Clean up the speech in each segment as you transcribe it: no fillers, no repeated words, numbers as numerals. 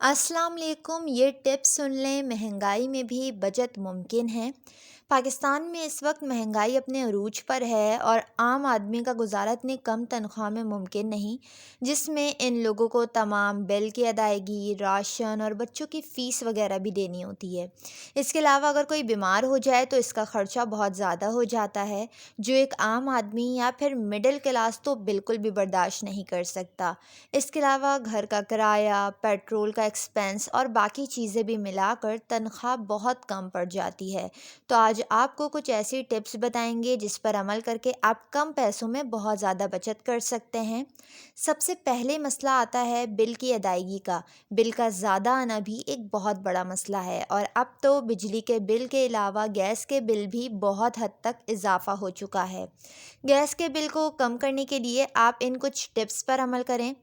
السلام علیکم، یہ ٹپ سن لیں، مہنگائی میں بھی بچت ممکن ہے۔ پاکستان میں اس وقت مہنگائی اپنے عروج پر ہے اور عام آدمی کا گزارا اتنی کم تنخواہ میں ممکن نہیں، جس میں ان لوگوں کو تمام بل کی ادائیگی، راشن اور بچوں کی فیس وغیرہ بھی دینی ہوتی ہے۔ اس کے علاوہ اگر کوئی بیمار ہو جائے تو اس کا خرچہ بہت زیادہ ہو جاتا ہے، جو ایک عام آدمی یا پھر مڈل کلاس تو بالکل بھی برداشت نہیں کر سکتا۔ اس کے علاوہ گھر کا کرایہ، پیٹرول کا ایکسپنس اور باقی چیزیں بھی ملا کر تنخواہ بہت کم پڑ جاتی ہے۔ تو آج آپ کو کچھ ایسی ٹپس بتائیں گے جس پر عمل کر کے آپ کم پیسوں میں بہت زیادہ بچت کر سکتے ہیں۔ سب سے پہلے مسئلہ آتا ہے بل کی ادائیگی کا۔ بل کا زیادہ آنا بھی ایک بہت بڑا مسئلہ ہے، اور اب تو بجلی کے بل کے علاوہ گیس کے بل بھی بہت حد تک اضافہ ہو چکا ہے۔ گیس کے بل کو کم کرنے کے لیے آپ ان کچھ ٹپس پر عمل کریں۔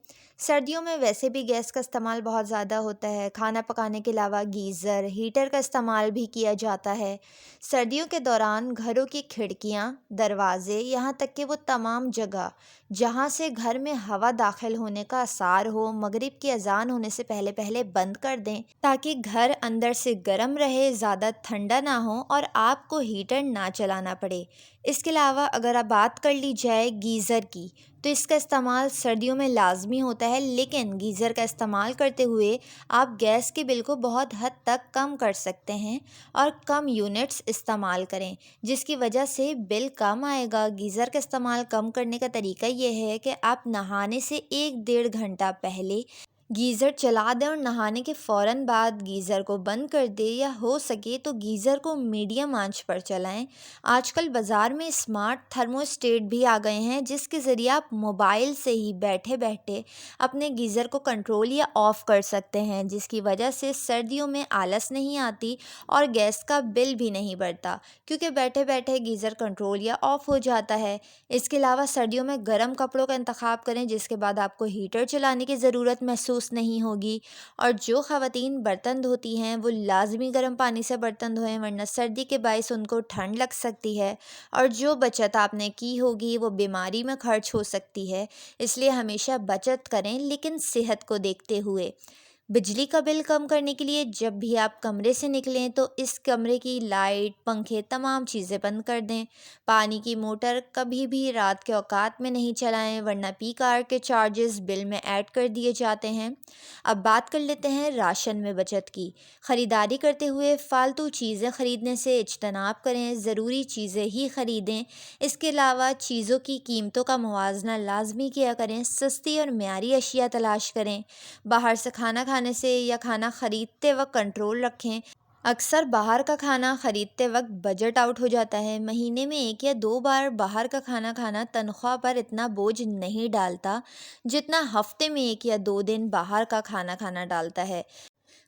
سردیوں میں ویسے بھی گیس کا استعمال بہت زیادہ ہوتا ہے۔ کھانا پکانے کے علاوہ گیزر، ہیٹر کا استعمال بھی کیا جاتا ہے۔ سردیوں کے دوران گھروں کی کھڑکیاں، دروازے، یہاں تک کہ وہ تمام جگہ جہاں سے گھر میں ہوا داخل ہونے کا آثار ہو، مغرب کی اذان ہونے سے پہلے پہلے بند کر دیں، تاکہ گھر اندر سے گرم رہے، زیادہ ٹھنڈا نہ ہو اور آپ کو ہیٹر نہ چلانا پڑے۔ اس کے علاوہ اگر اب بات کر لی جائے گیزر کی، تو اس کا استعمال سردیوں میں لازمی ہوتا ہے، لیکن گیزر کا استعمال کرتے ہوئے آپ گیس کے بل کو بہت حد تک کم کر سکتے ہیں اور کم یونٹس استعمال کریں، جس کی وجہ سے بل کم آئے گا۔ گیزر کا استعمال کم کرنے کا طریقہ یہ ہے کہ آپ نہانے سے 1 ڈیڑھ گھنٹہ پہلے گیزر چلا دیں اور نہانے کے فوراً بعد گیزر کو بند کر دیں، یا ہو سکے تو گیزر کو میڈیم آنچ پر چلائیں۔ آج کل بازار میں اسمارٹ تھرمو اسٹیٹ بھی آ گئے ہیں، جس کے ذریعے آپ موبائل سے ہی بیٹھے بیٹھے اپنے گیزر کو کنٹرول یا آف کر سکتے ہیں، جس کی وجہ سے سردیوں میں آلس نہیں آتی اور گیس کا بل بھی نہیں بڑھتا، کیونکہ بیٹھے بیٹھے گیزر کنٹرول یا آف ہو جاتا ہے۔ اس کے علاوہ سردیوں میں گرم کپڑوں کا انتخاب کریں، جس کے بعد آپ کو ہیٹر چلانے کی ضرورت محسوس نہیں ہوگی۔ اور جو خواتین برتن دھوتی ہیں وہ لازمی گرم پانی سے برتن دھوئیں، ورنہ سردی کے باعث ان کو ٹھنڈ لگ سکتی ہے، اور جو بچت آپ نے کی ہوگی وہ بیماری میں خرچ ہو سکتی ہے۔ اس لیے ہمیشہ بچت کریں، لیکن صحت کو دیکھتے ہوئے۔ بجلی کا بل کم کرنے کے لیے جب بھی آپ کمرے سے نکلیں تو اس کمرے کی لائٹ، پنکھے، تمام چیزیں بند کر دیں۔ پانی کی موٹر کبھی بھی رات کے اوقات میں نہیں چلائیں، ورنہ پیک آور کے چارجز بل میں ایڈ کر دیے جاتے ہیں۔ اب بات کر لیتے ہیں راشن میں بچت کی۔ خریداری کرتے ہوئے فالتو چیزیں خریدنے سے اجتناب کریں، ضروری چیزیں ہی خریدیں۔ اس کے علاوہ چیزوں کی قیمتوں کا موازنہ لازمی کیا کریں، سستی اور معیاری اشیاء تلاش کریں۔ باہر سے کھانا کھانے سے یا کھانا خریدتے وقت کنٹرول رکھیں۔ اکثر باہر کا کھانا خریدتے وقت بجٹ آؤٹ ہو جاتا ہے۔ مہینے میں 1 یا 2 بار باہر کا کھانا کھانا تنخواہ پر اتنا بوجھ نہیں ڈالتا جتنا ہفتے میں 1 یا 2 دن باہر کا کھانا کھانا ڈالتا ہے۔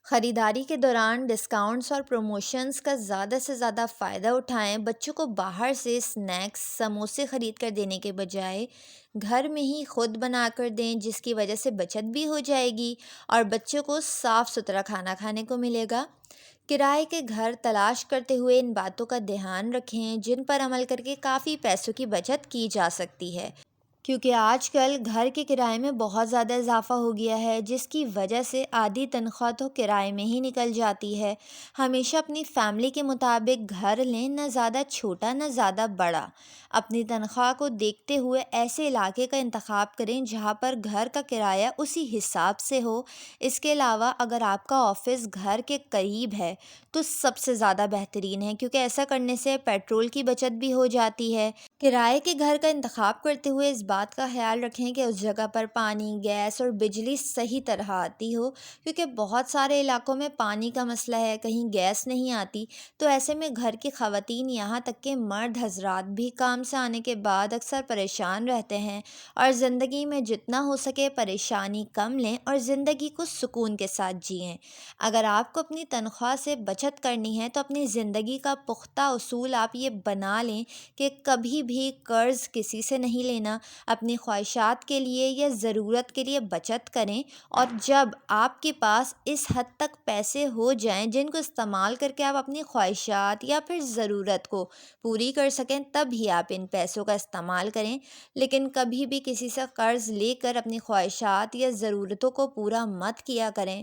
خریداری کے دوران ڈسکاؤنٹس اور پروموشنز کا زیادہ سے زیادہ فائدہ اٹھائیں۔ بچوں کو باہر سے سنیکس، سموسے خرید کر دینے کے بجائے گھر میں ہی خود بنا کر دیں، جس کی وجہ سے بچت بھی ہو جائے گی اور بچوں کو صاف ستھرا کھانا کھانے کو ملے گا۔ کرائے کے گھر تلاش کرتے ہوئے ان باتوں کا دھیان رکھیں، جن پر عمل کر کے کافی پیسوں کی بچت کی جا سکتی ہے، کیونکہ آج کل گھر کے کرائے میں بہت زیادہ اضافہ ہو گیا ہے، جس کی وجہ سے آدھی تنخواہ تو کرائے میں ہی نکل جاتی ہے۔ ہمیشہ اپنی فیملی کے مطابق گھر لیں، نہ زیادہ چھوٹا نہ زیادہ بڑا۔ اپنی تنخواہ کو دیکھتے ہوئے ایسے علاقے کا انتخاب کریں جہاں پر گھر کا کرایہ اسی حساب سے ہو۔ اس کے علاوہ اگر آپ کا آفس گھر کے قریب ہے تو سب سے زیادہ بہترین ہے، کیونکہ ایسا کرنے سے پیٹرول کی بچت بھی ہو جاتی ہے۔ کرائے کے گھر کا انتخاب کرتے ہوئے اس بات کا خیال رکھیں کہ اس جگہ پر پانی، گیس اور بجلی صحیح طرح آتی ہو، کیونکہ بہت سارے علاقوں میں پانی کا مسئلہ ہے، کہیں گیس نہیں آتی، تو ایسے میں گھر کی خواتین یہاں تک کہ مرد حضرات بھی کام سے آنے کے بعد اکثر پریشان رہتے ہیں، اور زندگی میں جتنا ہو سکے پریشانی کم لیں اور زندگی کو سکون کے ساتھ جئیں۔ اگر آپ کو اپنی تنخواہ سے بچت کرنی ہے تو اپنی زندگی کا پختہ اصول آپ یہ بنا لیں کہ کبھی بھی قرض کسی سے نہیں لینا، اپنی خواہشات کے لیے یا ضرورت کے لیے بچت کریں، اور جب آپ کے پاس اس حد تک پیسے ہو جائیں جن کو استعمال کر کے آپ اپنی خواہشات یا پھر ضرورت کو پوری کر سکیں، تب ہی آپ ان پیسوں کا استعمال کریں، لیکن کبھی بھی کسی سے قرض لے کر اپنی خواہشات یا ضرورتوں کو پورا مت کیا کریں۔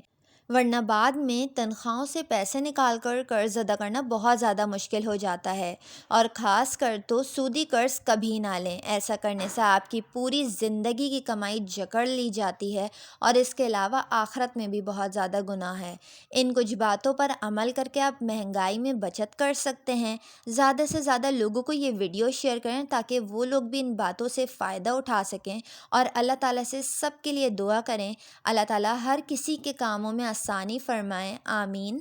ورنہ بعد میں تنخواہوں سے پیسے نکال کر قرض ادا کرنا بہت زیادہ مشکل ہو جاتا ہے، اور خاص کر تو سودی قرض کبھی نہ لیں۔ ایسا کرنے سے آپ کی پوری زندگی کی کمائی جکڑ لی جاتی ہے، اور اس کے علاوہ آخرت میں بھی بہت زیادہ گناہ ہے۔ ان کچھ باتوں پر عمل کر کے آپ مہنگائی میں بچت کر سکتے ہیں۔ زیادہ سے زیادہ لوگوں کو یہ ویڈیو شیئر کریں تاکہ وہ لوگ بھی ان باتوں سے فائدہ اٹھا سکیں، اور اللہ تعالیٰ سے سب کے لیے دعا کریں۔ اللہ تعالیٰ ہر کسی کے کاموں میں آسانی فرمائے، آمین۔